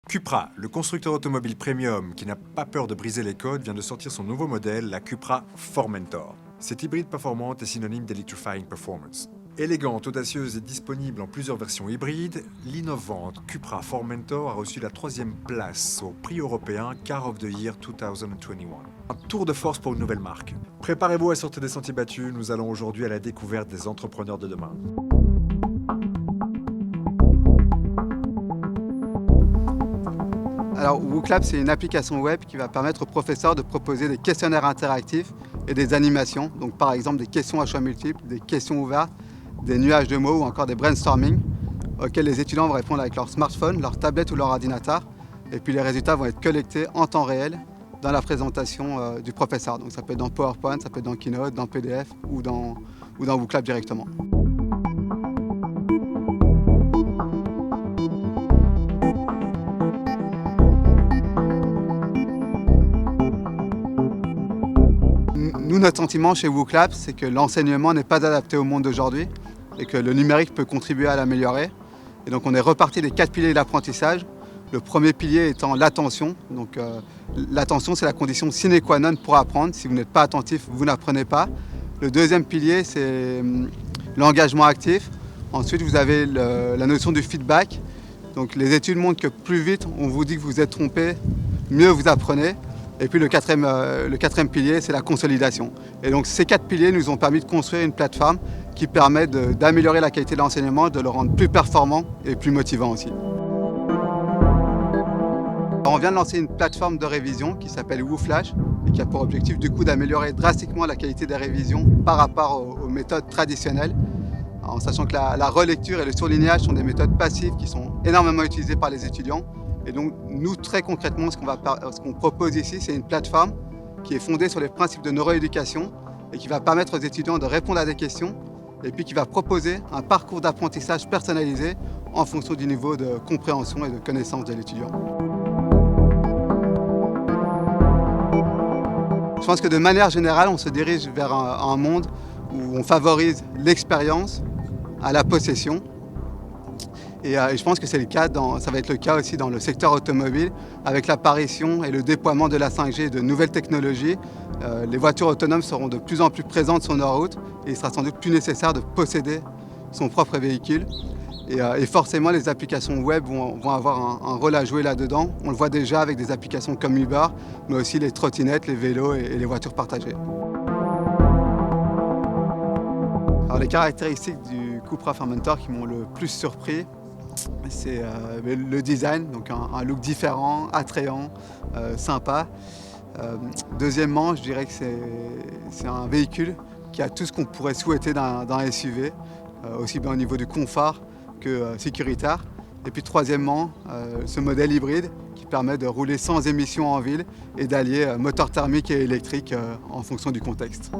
Cupra, le constructeur automobile premium qui n'a pas peur de briser les codes, vient de sortir son nouveau modèle, la Cupra Formentor. Cette hybride performante est synonyme d'electrifying performance. Élégante, audacieuse et disponible en plusieurs versions hybrides, l'innovante Cupra Formentor a reçu la 3e place au prix européen Car of the Year 2021. Un tour de force pour une nouvelle marque. Préparez-vous à sortir des sentiers battus, nous allons aujourd'hui à la découverte des entrepreneurs de demain. Alors, WooClap, c'est une application web qui va permettre aux professeurs de proposer des questionnaires interactifs et des animations. Donc, par exemple, des questions à choix multiples, des questions ouvertes, des nuages de mots ou encore des brainstorming auxquels les étudiants vont répondre avec leur smartphone, leur tablette ou leur ordinateur. Et puis, les résultats vont être collectés en temps réel dans la présentation du professeur. Donc, ça peut être dans PowerPoint, ça peut être dans Keynote, dans PDF ou dans WooClap directement. Nous, notre sentiment chez WooClap, c'est que l'enseignement n'est pas adapté au monde d'aujourd'hui et que le numérique peut contribuer à l'améliorer. Et donc on est reparti des 4 piliers de l'apprentissage. Le premier pilier étant l'attention. Donc l'attention, c'est la condition sine qua non pour apprendre. Si vous n'êtes pas attentif, vous n'apprenez pas. Le deuxième pilier, c'est l'engagement actif. Ensuite, vous avez la notion du feedback. Donc les études montrent que plus vite on vous dit que vous êtes trompé, mieux vous apprenez. Et puis le quatrième pilier, c'est la consolidation. Et donc ces 4 piliers nous ont permis de construire une plateforme qui permet d'améliorer la qualité de l'enseignement, de le rendre plus performant et plus motivant aussi. Alors, on vient de lancer une plateforme de révision qui s'appelle WooFlash et qui a pour objectif du coup d'améliorer drastiquement la qualité des révisions par rapport aux méthodes traditionnelles. En sachant que la relecture et le surlignage sont des méthodes passives qui sont énormément utilisées par les étudiants. Et donc nous, très concrètement, ce qu'on propose ici, c'est une plateforme qui est fondée sur les principes de neuroéducation et qui va permettre aux étudiants de répondre à des questions et puis qui va proposer un parcours d'apprentissage personnalisé en fonction du niveau de compréhension et de connaissance de l'étudiant. Je pense que de manière générale, on se dirige vers un monde où on favorise l'expérience à la possession. Et je pense que c'est le cas ça va être le cas aussi dans le secteur automobile avec l'apparition et le déploiement de la 5G et de nouvelles technologies. Les voitures autonomes seront de plus en plus présentes sur nos routes et il sera sans doute plus nécessaire de posséder son propre véhicule. Et forcément, les applications web vont avoir un rôle à jouer là-dedans. On le voit déjà avec des applications comme Uber, mais aussi les trottinettes, les vélos et les voitures partagées. Alors, les caractéristiques du Cupra Formentor qui m'ont le plus surpris, c'est le design, donc un look différent, attrayant, sympa. Deuxièmement, je dirais que c'est un véhicule qui a tout ce qu'on pourrait souhaiter d'un SUV, aussi bien au niveau du confort que sécuritaire. Et puis troisièmement, ce modèle hybride qui permet de rouler sans émissions en ville et d'allier moteur thermique et électrique en fonction du contexte.